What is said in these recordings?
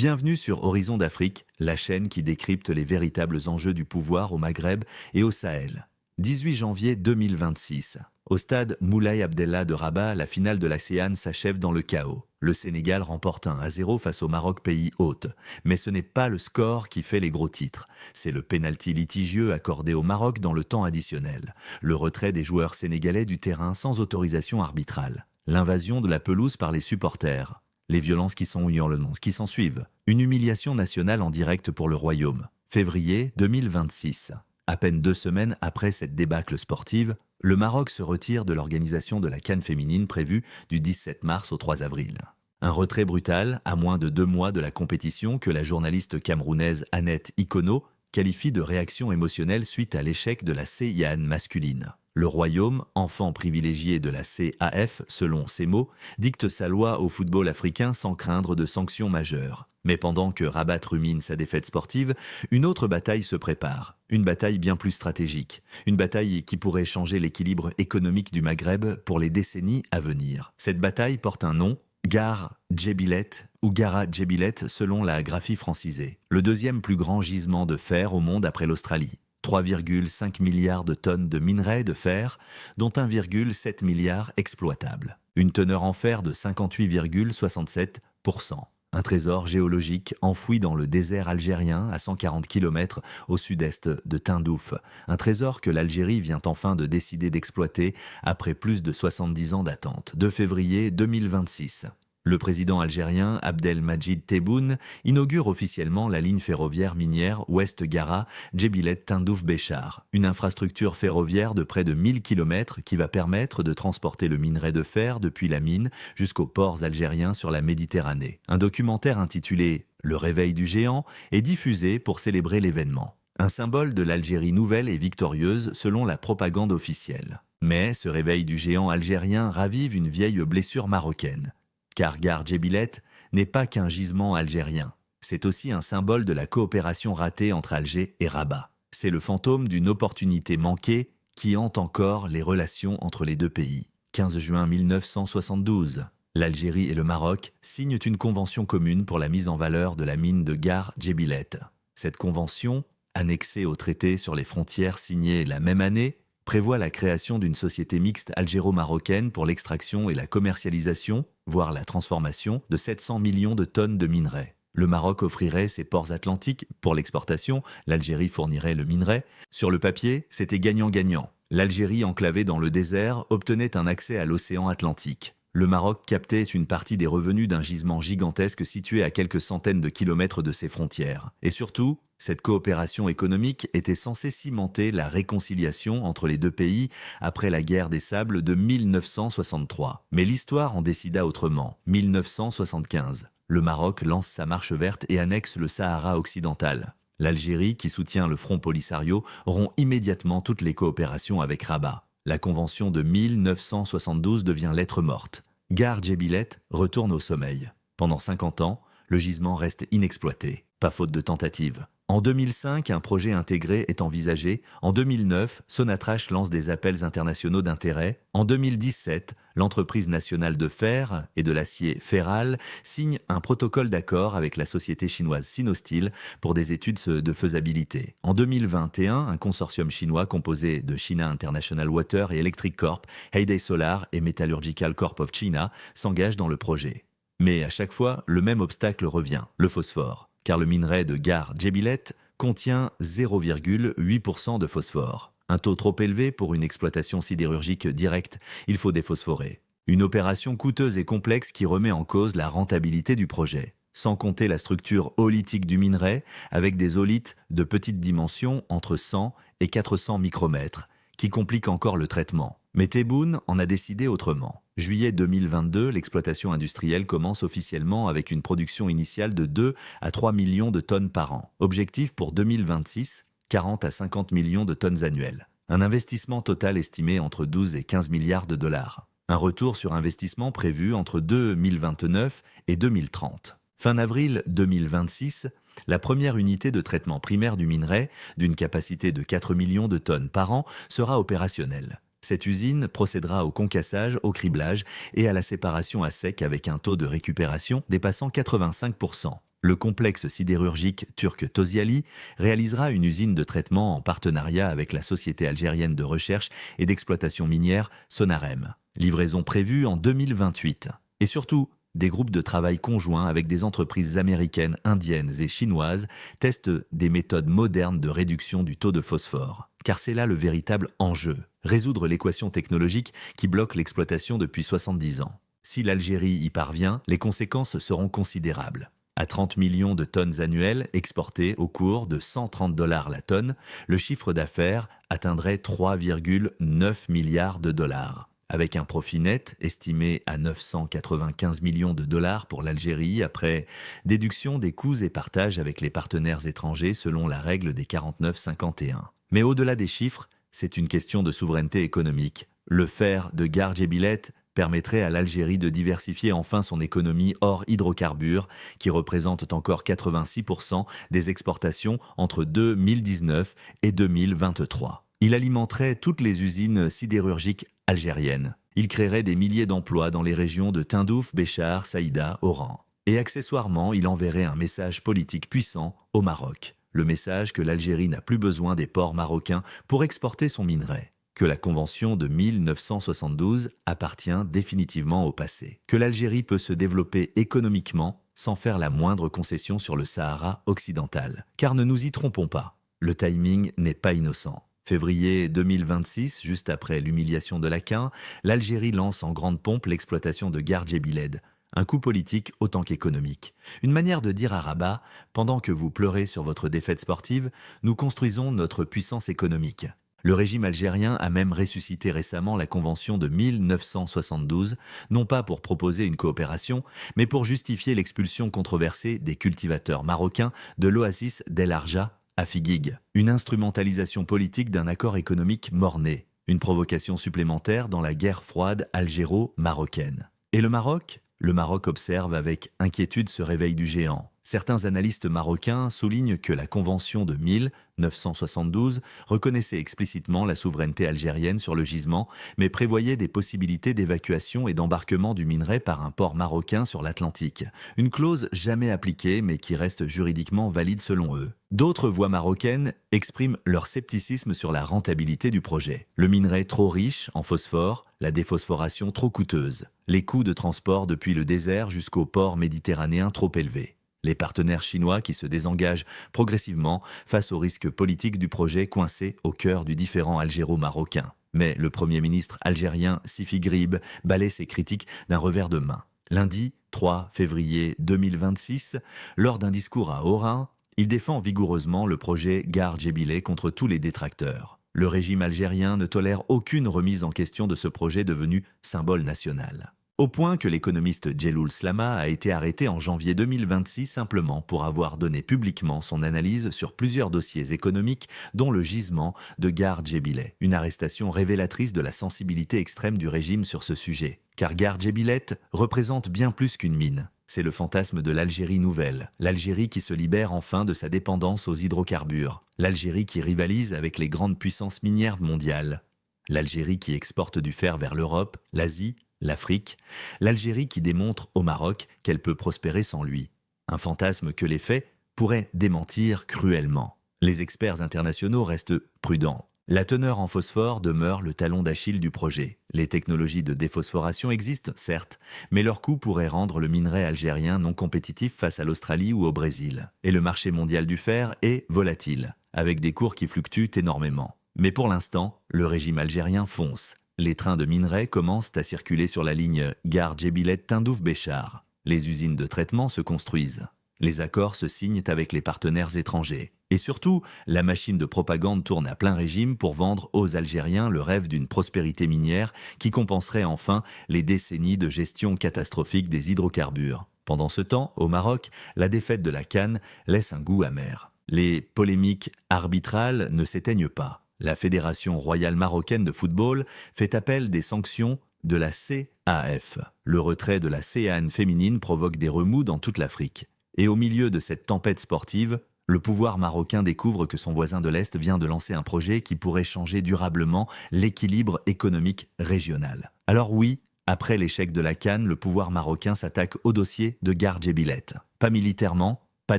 Bienvenue sur Horizon d'Afrique, la chaîne qui décrypte les véritables enjeux du pouvoir au Maghreb et au Sahel. 18 janvier 2026. Au stade Moulay Abdellah de Rabat, la finale de la CEAN s'achève dans le chaos. Le Sénégal remporte 1-0 face au Maroc, pays hôte. Mais ce n'est pas le score qui fait les gros titres. C'est le pénalty litigieux accordé au Maroc dans le temps additionnel. Le retrait des joueurs sénégalais du terrain sans autorisation arbitrale. L'invasion de la pelouse par les supporters. Les violences qui s'en suivent. Une humiliation nationale en direct pour le Royaume. Février 2026. À peine 2 semaines après cette débâcle sportive, le Maroc se retire de l'organisation de la CAN féminine prévue du 17 mars au 3 avril. Un retrait brutal, à moins de 2 mois de la compétition, que la journaliste camerounaise Annette Ikono qualifie de réaction émotionnelle suite à l'échec de la CEAN masculine. Le Royaume, enfant privilégié de la CAF, selon ses mots, dicte sa loi au football africain sans craindre de sanctions majeures. Mais pendant que Rabat rumine sa défaite sportive, une autre bataille se prépare. Une bataille bien plus stratégique. Une bataille qui pourrait changer l'équilibre économique du Maghreb pour les décennies à venir. Cette bataille porte un nom, Gare Djebilet ou Gara Djebilet selon la graphie francisée. Le deuxième plus grand gisement de fer au monde après l'Australie. 3,5 milliards de tonnes de minerais de fer, dont 1,7 milliard exploitables. Une teneur en fer de 58,67%. Un trésor géologique enfoui dans le désert algérien à 140 km au sud-est de Tindouf. Un trésor que l'Algérie vient enfin de décider d'exploiter après plus de 70 ans d'attente. 2 février 2026. Le président algérien Abdelmadjid Tebboune inaugure officiellement la ligne ferroviaire minière Ouest-Gara Djebilet-Tindouf-Béchar, une infrastructure ferroviaire de près de 1000 km qui va permettre de transporter le minerai de fer depuis la mine jusqu'aux ports algériens sur la Méditerranée. Un documentaire intitulé « Le réveil du géant » est diffusé pour célébrer l'événement. Un symbole de l'Algérie nouvelle et victorieuse selon la propagande officielle. Mais ce réveil du géant algérien ravive une vieille blessure marocaine. Car Gare Djebilet n'est pas qu'un gisement algérien. C'est aussi un symbole de la coopération ratée entre Alger et Rabat. C'est le fantôme d'une opportunité manquée qui hante encore les relations entre les deux pays. 15 juin 1972, l'Algérie et le Maroc signent une convention commune pour la mise en valeur de la mine de Gare Djebilet. Cette convention, annexée au traité sur les frontières signé la même année, prévoit la création d'une société mixte algéro-marocaine pour l'extraction et la commercialisation, voire la transformation, de 700 millions de tonnes de minerais. Le Maroc offrirait ses ports atlantiques pour l'exportation, l'Algérie fournirait le minerai. Sur le papier, c'était gagnant-gagnant. L'Algérie, enclavée dans le désert, obtenait un accès à l'océan Atlantique. Le Maroc captait une partie des revenus d'un gisement gigantesque situé à quelques centaines de kilomètres de ses frontières. Et surtout, cette coopération économique était censée cimenter la réconciliation entre les deux pays après la guerre des sables de 1963. Mais l'histoire en décida autrement. 1975. Le Maroc lance sa marche verte et annexe le Sahara occidental. L'Algérie, qui soutient le Front Polisario, rompt immédiatement toutes les coopérations avec Rabat. La convention de 1972 devient lettre morte. Gare Djebilet retourne au sommeil. Pendant 50 ans, le gisement reste inexploité, pas faute de tentatives. En 2005, un projet intégré est envisagé. En 2009, Sonatrach lance des appels internationaux d'intérêt. En 2017, l'entreprise nationale de fer et de l'acier Ferral signe un protocole d'accord avec la société chinoise Sinosteel pour des études de faisabilité. En 2021, un consortium chinois composé de China International Water et Electric Corp, Heyday Solar et Metallurgical Corp of China s'engage dans le projet. Mais à chaque fois, le même obstacle revient, le phosphore. Car le minerai de Gare Djebilet contient 0,8% de phosphore. Un taux trop élevé pour une exploitation sidérurgique directe, il faut déphosphorer. Une opération coûteuse et complexe qui remet en cause la rentabilité du projet. Sans compter la structure oolitique du minerai, avec des oolites de petite dimension entre 100 et 400 micromètres, qui complique encore le traitement. Mais Tebboune en a décidé autrement. Juillet 2022, l'exploitation industrielle commence officiellement avec une production initiale de 2 à 3 millions de tonnes par an. Objectif pour 2026, 40 à 50 millions de tonnes annuelles. Un investissement total estimé entre 12 et 15 milliards de dollars. Un retour sur investissement prévu entre 2029 et 2030. Fin avril 2026, la première unité de traitement primaire du minerai, d'une capacité de 4 millions de tonnes par an, sera opérationnelle. Cette usine procédera au concassage, au criblage et à la séparation à sec avec un taux de récupération dépassant 85%. Le complexe sidérurgique turc Tosyali réalisera une usine de traitement en partenariat avec la société algérienne de recherche et d'exploitation minière Sonarem. Livraison prévue en 2028. Et surtout, des groupes de travail conjoints avec des entreprises américaines, indiennes et chinoises testent des méthodes modernes de réduction du taux de phosphore. Car c'est là le véritable enjeu, résoudre l'équation technologique qui bloque l'exploitation depuis 70 ans. Si l'Algérie y parvient, les conséquences seront considérables. À 30 millions de tonnes annuelles exportées au cours de 130 $ la tonne, le chiffre d'affaires atteindrait 3,9 milliards de dollars. Avec un profit net estimé à 995 millions de dollars pour l'Algérie après déduction des coûts et partage avec les partenaires étrangers selon la règle des 49-51. Mais au-delà des chiffres, c'est une question de souveraineté économique. Le fer de Gargebyled permettrait à l'Algérie de diversifier enfin son économie hors hydrocarbures, qui représentent encore 86% des exportations entre 2019 et 2023. Il alimenterait toutes les usines sidérurgiques algériennes. Il créerait des milliers d'emplois dans les régions de Tindouf, Béchar, Saïda, Oran. Et accessoirement, il enverrait un message politique puissant au Maroc. Le message que l'Algérie n'a plus besoin des ports marocains pour exporter son minerai. Que la convention de 1972 appartient définitivement au passé. Que l'Algérie peut se développer économiquement sans faire la moindre concession sur le Sahara occidental. Car ne nous y trompons pas, le timing n'est pas innocent. Février 2026, juste après l'humiliation de l'Aquin, l'Algérie lance en grande pompe l'exploitation de Gargebyled. Un coup politique autant qu'économique. Une manière de dire à Rabat, pendant que vous pleurez sur votre défaite sportive, nous construisons notre puissance économique. Le régime algérien a même ressuscité récemment la convention de 1972, non pas pour proposer une coopération, mais pour justifier l'expulsion controversée des cultivateurs marocains de l'oasis d'El Arja à Figuig. Une instrumentalisation politique d'un accord économique mort-né. Une provocation supplémentaire dans la guerre froide algéro-marocaine. Et le Maroc ? Le Maroc observe avec inquiétude ce réveil du géant. Certains analystes marocains soulignent que la convention de 1972 reconnaissait explicitement la souveraineté algérienne sur le gisement, mais prévoyait des possibilités d'évacuation et d'embarquement du minerai par un port marocain sur l'Atlantique. Une clause jamais appliquée, mais qui reste juridiquement valide selon eux. D'autres voix marocaines expriment leur scepticisme sur la rentabilité du projet. Le minerai trop riche en phosphore, la déphosphoration trop coûteuse, les coûts de transport depuis le désert jusqu'au port méditerranéen trop élevés. Les partenaires chinois qui se désengagent progressivement face aux risques politiques du projet coincé au cœur du différend algéro-marocain. Mais le Premier ministre algérien Sifi Grib balaie ses critiques d'un revers de main. Lundi 3 février 2026, lors d'un discours à Oran, il défend vigoureusement le projet Gargebyled contre tous les détracteurs. Le régime algérien ne tolère aucune remise en question de ce projet devenu symbole national. Au point que l'économiste Djeloul Slama a été arrêté en janvier 2026 simplement pour avoir donné publiquement son analyse sur plusieurs dossiers économiques, dont le gisement de Gargebyled. Une arrestation révélatrice de la sensibilité extrême du régime sur ce sujet. Car Gargebyled représente bien plus qu'une mine. C'est le fantasme de l'Algérie nouvelle, l'Algérie qui se libère enfin de sa dépendance aux hydrocarbures, l'Algérie qui rivalise avec les grandes puissances minières mondiales, l'Algérie qui exporte du fer vers l'Europe, l'Asie, l'Afrique, l'Algérie qui démontre au Maroc qu'elle peut prospérer sans lui. Un fantasme que les faits pourraient démentir cruellement. Les experts internationaux restent prudents. La teneur en phosphore demeure le talon d'Achille du projet. Les technologies de déphosphoration existent, certes, mais leur coût pourrait rendre le minerai algérien non compétitif face à l'Australie ou au Brésil. Et le marché mondial du fer est volatile, avec des cours qui fluctuent énormément. Mais pour l'instant, le régime algérien fonce. Les trains de minerai commencent à circuler sur la ligne Gargebyled-Tindouf-Béchar. Les usines de traitement se construisent. Les accords se signent avec les partenaires étrangers. Et surtout, la machine de propagande tourne à plein régime pour vendre aux Algériens le rêve d'une prospérité minière qui compenserait enfin les décennies de gestion catastrophique des hydrocarbures. Pendant ce temps, au Maroc, la défaite de la CAN laisse un goût amer. Les polémiques arbitrales ne s'éteignent pas. La Fédération royale marocaine de football fait appel des sanctions de la CAF. Le retrait de la CAN féminine provoque des remous dans toute l'Afrique. Et au milieu de cette tempête sportive, le pouvoir marocain découvre que son voisin de l'Est vient de lancer un projet qui pourrait changer durablement l'équilibre économique régional. Alors oui, après l'échec de la CAN, le pouvoir marocain s'attaque au dossier de Gargebyled. Pas militairement, pas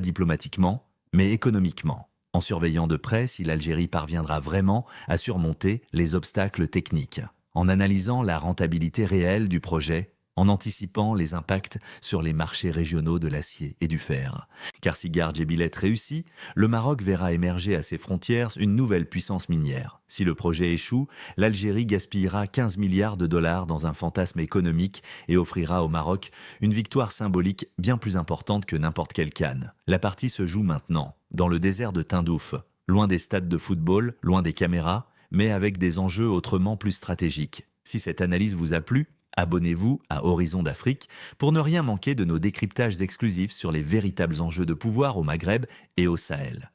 diplomatiquement, mais économiquement, en surveillant de près si l'Algérie parviendra vraiment à surmonter les obstacles techniques, en analysant la rentabilité réelle du projet, en anticipant les impacts sur les marchés régionaux de l'acier et du fer. Car si Garth-Gébillet réussit, le Maroc verra émerger à ses frontières une nouvelle puissance minière. Si le projet échoue, l'Algérie gaspillera 15 milliards de dollars dans un fantasme économique et offrira au Maroc une victoire symbolique bien plus importante que n'importe quelle canne. La partie se joue maintenant, dans le désert de Tindouf, loin des stades de football, loin des caméras, mais avec des enjeux autrement plus stratégiques. Si cette analyse vous a plu, abonnez-vous à Horizon d'Afrique pour ne rien manquer de nos décryptages exclusifs sur les véritables enjeux de pouvoir au Maghreb et au Sahel.